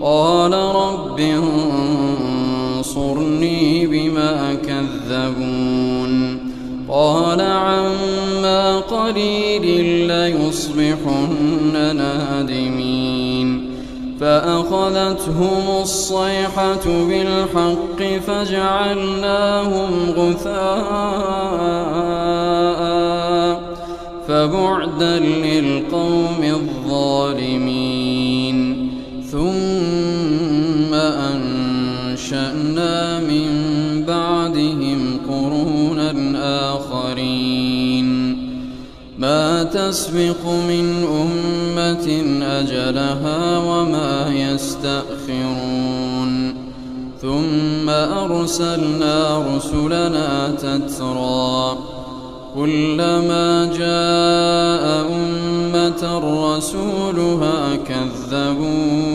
قال رب انصرني بما كذبون قال عما قليل ليصبحن نادمين فأخذتهم الصيحة بالحق فجعلناهم غثاء فبعدا للقوم الظالمين ثم أنشأنا من بعدهم قرونا آخرين ما تسبق من أمة أجلها وما يستأخرون ثم أرسلنا رسلنا تترى كلما جاء أمة رسولها كذبوا